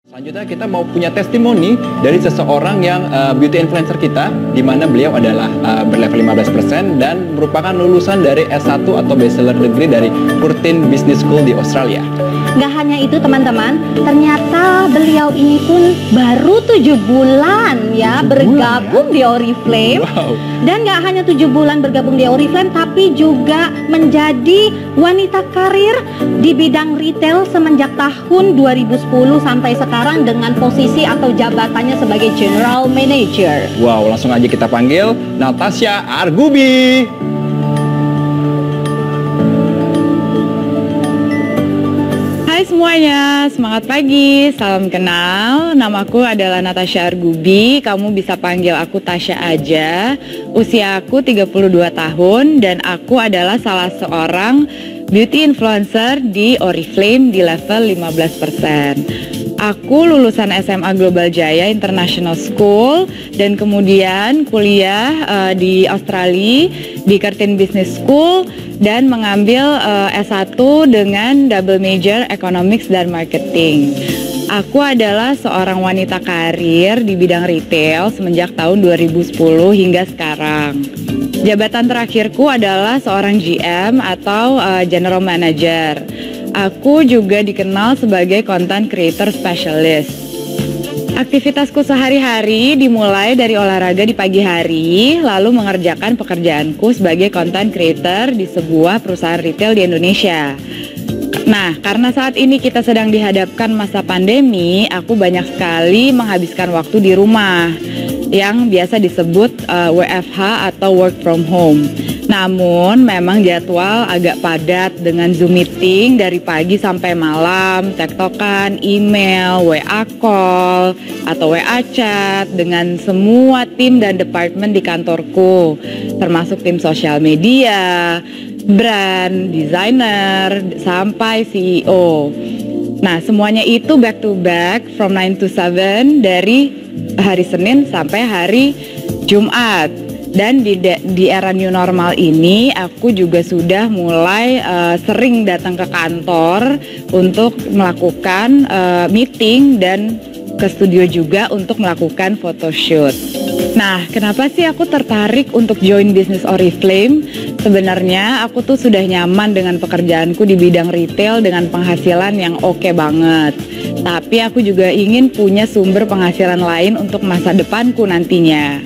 Selanjutnya kita mau punya testimoni dari seseorang yang beauty influencer kita, di mana beliau adalah berlevel 15% dan merupakan lulusan dari S1 atau bachelor degree dari Curtin Business School di Australia. Gak hanya itu teman-teman, ternyata beliau ini pun baru 7 bulan ya bergabung di Oriflame. Wow. Dan gak hanya 7 bulan bergabung di Oriflame, tapi juga menjadi wanita karir di bidang retail semenjak tahun 2010 sampai sekarang dengan posisi atau jabatannya sebagai General Manager. Wow, langsung aja kita panggil Natasha Argubi. Hai semuanya, semangat pagi, salam kenal. Namaku adalah Natasha Argubi, kamu bisa panggil aku Tasha aja. Usia aku 32 tahun dan aku adalah salah seorang beauty influencer di Oriflame di level 15%. Aku lulusan SMA Global Jaya International School dan kemudian kuliah di Australia di Curtin Business School dan mengambil S1 dengan double major Economics dan Marketing. Aku adalah seorang wanita karir di bidang retail semenjak tahun 2010 hingga sekarang. Jabatan terakhirku adalah seorang GM atau General Manager. Aku juga dikenal sebagai Content Creator Specialist. Aktivitasku sehari-hari dimulai dari olahraga di pagi hari, lalu mengerjakan pekerjaanku sebagai Content Creator di sebuah perusahaan retail di Indonesia. Nah, karena saat ini kita sedang dihadapkan masa pandemi, aku banyak sekali menghabiskan waktu di rumah yang biasa disebut WFH atau work from home. Namun memang jadwal agak padat dengan Zoom meeting dari pagi sampai malam, tektokan, email, WA call, atau WA chat dengan semua tim dan departemen di kantorku, termasuk tim sosial media, brand, designer, sampai CEO. Nah, semuanya itu back to back from 9 to 7 dari hari Senin sampai hari Jumat. Dan di era new normal ini aku juga sudah mulai sering datang ke kantor untuk melakukan meeting dan ke studio juga untuk melakukan photoshoot. Nah, kenapa sih aku tertarik untuk join bisnis Oriflame? Sebenarnya aku tuh sudah nyaman dengan pekerjaanku di bidang retail dengan penghasilan yang oke banget. Tapi aku juga ingin punya sumber penghasilan lain untuk masa depanku nantinya.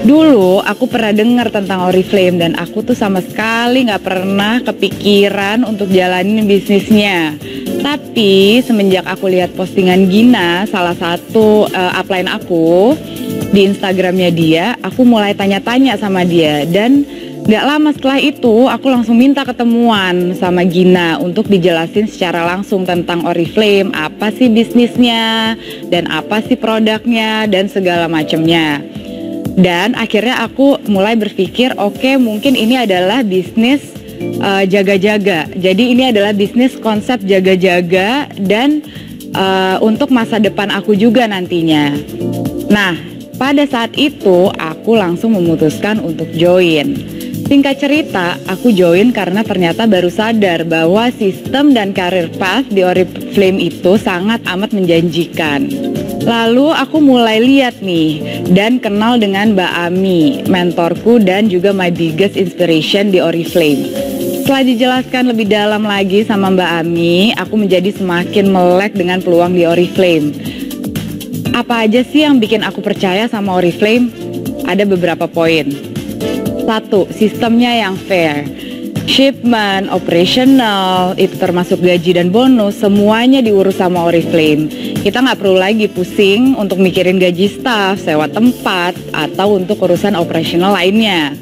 Dulu aku pernah dengar tentang Oriflame dan aku tuh sama sekali nggak pernah kepikiran untuk jalanin bisnisnya. Tapi semenjak aku lihat postingan Gina, salah satu upline aku di Instagramnya dia, aku mulai tanya-tanya sama dia. Dan gak lama setelah itu aku langsung minta ketemuan sama Gina untuk dijelasin secara langsung tentang Oriflame, apa sih bisnisnya dan apa sih produknya dan segala macamnya. Dan akhirnya aku mulai berpikir, oke, mungkin ini adalah bisnis jaga-jaga. Jadi ini adalah bisnis konsep jaga-jaga dan untuk masa depan aku juga nantinya. Nah, pada saat itu aku langsung memutuskan untuk join. Singkat cerita, aku join karena ternyata baru sadar bahwa sistem dan career path di Oriflame itu sangat amat menjanjikan. Lalu aku mulai lihat nih dan kenal dengan Mbak Ami, mentorku dan juga my biggest inspiration di Oriflame. Setelah dijelaskan lebih dalam lagi sama Mbak Ami, aku menjadi semakin melek dengan peluang di Oriflame. Apa aja sih yang bikin aku percaya sama Oriflame? Ada beberapa poin. 1. Sistemnya yang fair. Shipment, operational, itu termasuk gaji dan bonus, semuanya diurus sama Oriflame. Kita nggak perlu lagi pusing untuk mikirin gaji staff, sewa tempat, atau untuk urusan operasional lainnya.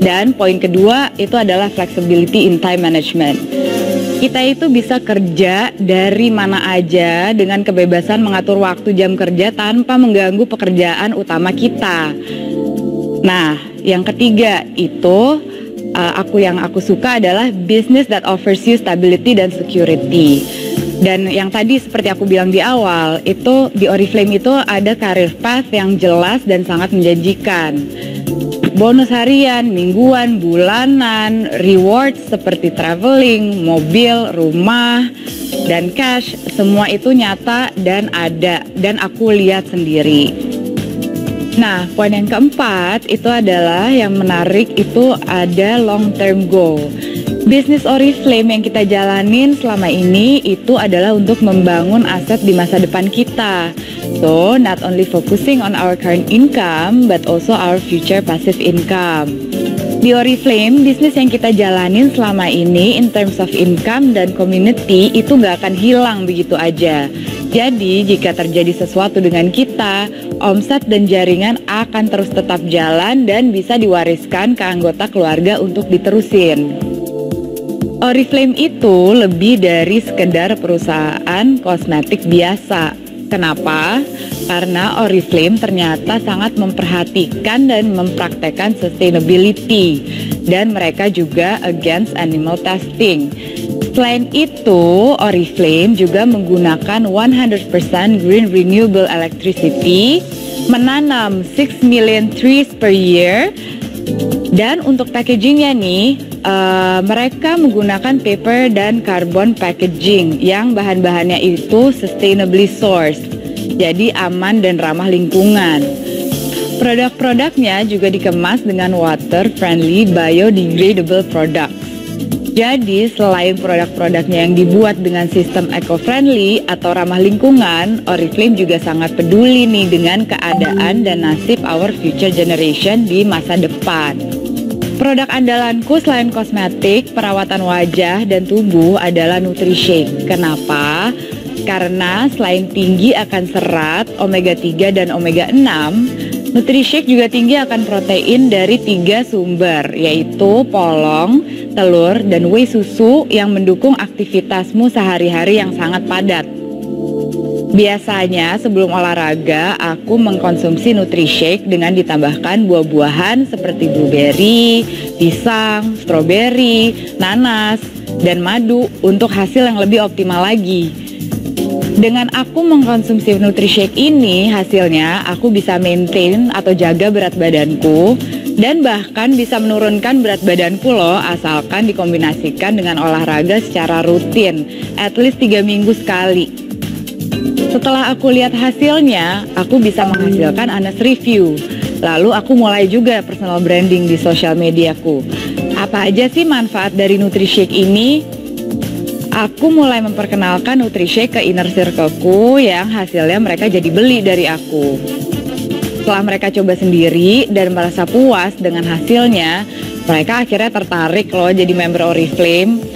Dan poin kedua itu adalah flexibility in time management. Kita itu bisa kerja dari mana aja dengan kebebasan mengatur waktu jam kerja tanpa mengganggu pekerjaan utama kita. Nah, yang ketiga itu yang aku suka adalah business that offers you stability dan security. Dan yang tadi seperti aku bilang di awal, itu di Oriflame itu ada career path yang jelas dan sangat menjanjikan. banyak bonus harian, mingguan, bulanan, rewards seperti traveling, mobil, rumah, dan cash. Semua itu nyata dan ada, dan aku lihat sendiri. Nah, poin yang keempat itu adalah yang menarik, itu ada long term goal. Bisnis Oriflame yang kita jalanin selama ini itu adalah untuk membangun aset di masa depan kita. So, not only focusing on our current income, but also our future passive income. Di Oriflame, bisnis yang kita jalanin selama ini in terms of income dan community itu nggak akan hilang begitu aja. Jadi, jika terjadi sesuatu dengan kita, omset dan jaringan akan terus tetap jalan dan bisa diwariskan ke anggota keluarga untuk diterusin. Oriflame itu lebih dari sekedar perusahaan kosmetik biasa. Kenapa? Karena Oriflame ternyata sangat memperhatikan dan mempraktekkan sustainability, dan mereka juga against animal testing. Selain itu, Oriflame juga menggunakan 100% green renewable electricity, menanam 6 million trees per year, dan untuk packagingnya nih, mereka menggunakan paper dan carbon packaging yang bahan-bahannya itu sustainably sourced, jadi aman dan ramah lingkungan. Produk-produknya juga dikemas dengan water friendly biodegradable products. Jadi selain produk-produknya yang dibuat dengan sistem eco-friendly atau ramah lingkungan, Oriflame juga sangat peduli nih dengan keadaan dan nasib our future generation di masa depan. Produk andalanku selain kosmetik, perawatan wajah dan tubuh adalah NutriShake. Kenapa? Karena selain tinggi akan serat, omega 3 dan omega 6, NutriShake juga tinggi akan protein dari 3 sumber, yaitu polong, telur, dan whey susu yang mendukung aktivitasmu sehari-hari yang sangat padat. Biasanya sebelum olahraga, aku mengkonsumsi NutriShake dengan ditambahkan buah-buahan seperti blueberry, pisang, stroberi, nanas, dan madu untuk hasil yang lebih optimal lagi. Dengan aku mengkonsumsi NutriShake ini, hasilnya aku bisa maintain atau jaga berat badanku, dan bahkan bisa menurunkan berat badanku loh, asalkan dikombinasikan dengan olahraga secara rutin, at least 3 minggu sekali. Setelah aku lihat hasilnya, aku bisa menghasilkan honest review. Lalu aku mulai juga personal branding di sosial mediaku. Apa aja sih manfaat dari NutriShake ini? Aku mulai memperkenalkan NutriShake ke inner circleku yang hasilnya mereka jadi beli dari aku. Setelah mereka coba sendiri dan merasa puas dengan hasilnya, mereka akhirnya tertarik loh jadi member Oriflame.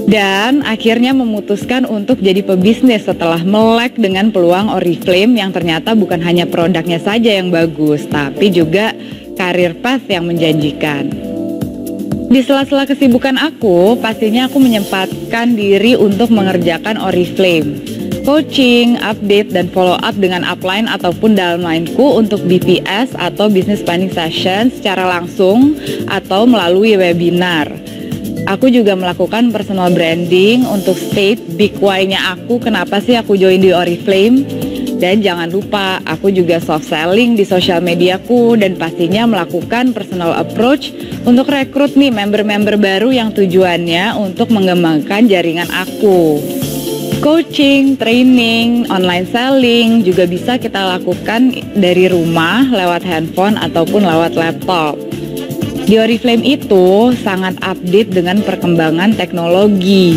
Dan akhirnya memutuskan untuk jadi pebisnis setelah melek dengan peluang Oriflame yang ternyata bukan hanya produknya saja yang bagus, tapi juga career path yang menjanjikan. Di sela-sela kesibukan aku, pastinya aku menyempatkan diri untuk mengerjakan Oriflame. Coaching, update, dan follow up dengan upline ataupun downline-ku untuk BPS atau Business Planning Session secara langsung atau melalui webinar. Aku juga melakukan personal branding untuk state big why-nya aku, kenapa sih aku join di Oriflame. Dan jangan lupa, aku juga soft selling di sosial mediaku dan pastinya melakukan personal approach untuk rekrut nih member-member baru yang tujuannya untuk mengembangkan jaringan aku. Coaching, training, online selling juga bisa kita lakukan dari rumah lewat handphone ataupun lewat laptop. Di Oriflame itu sangat update dengan perkembangan teknologi.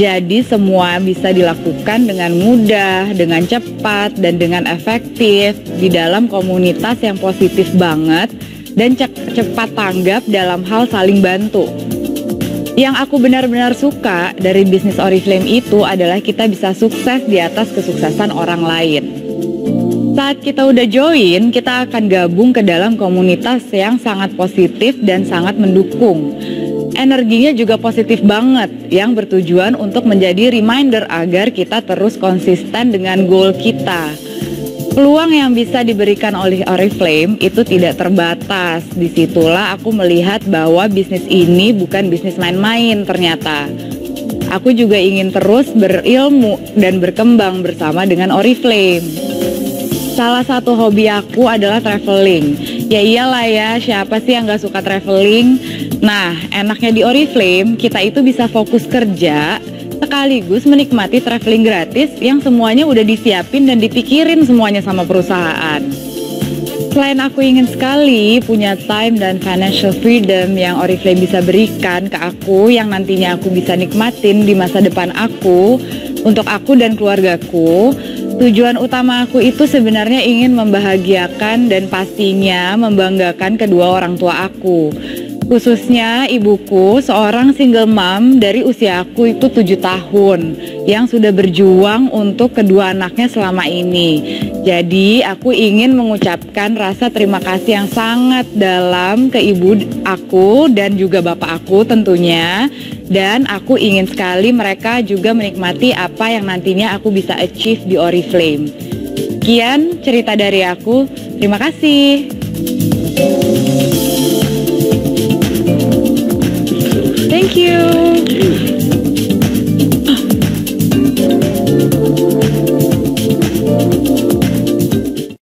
Jadi semua bisa dilakukan dengan mudah, dengan cepat, dan dengan efektif di dalam komunitas yang positif banget dan cepat tanggap dalam hal saling bantu. Yang aku benar-benar suka dari bisnis Oriflame itu adalah kita bisa sukses di atas kesuksesan orang lain. Saat kita udah join, kita akan gabung ke dalam komunitas yang sangat positif dan sangat mendukung. Energinya juga positif banget, yang bertujuan untuk menjadi reminder agar kita terus konsisten dengan goal kita. Peluang yang bisa diberikan oleh Oriflame itu tidak terbatas. Disitulah aku melihat bahwa bisnis ini bukan bisnis main-main ternyata. Aku juga ingin terus berilmu dan berkembang bersama dengan Oriflame. Salah satu hobi aku adalah traveling. Ya iyalah ya, siapa sih yang gak suka traveling? Nah, enaknya di Oriflame, kita itu bisa fokus kerja sekaligus menikmati traveling gratis yang semuanya udah disiapin dan dipikirin semuanya sama perusahaan. Selain aku ingin sekali punya time dan financial freedom yang Oriflame bisa berikan ke aku, yang nantinya aku bisa nikmatin di masa depan aku, untuk aku dan keluargaku, tujuan utama aku itu sebenarnya ingin membahagiakan dan pastinya membanggakan kedua orang tua aku. Khususnya ibuku, seorang single mom dari usia aku itu 7 tahun yang sudah berjuang untuk kedua anaknya selama ini. Jadi aku ingin mengucapkan rasa terima kasih yang sangat dalam ke ibu aku dan juga bapak aku tentunya. Dan aku ingin sekali mereka juga menikmati apa yang nantinya aku bisa achieve di Oriflame. Sekian cerita dari aku, terima kasih. Thank you.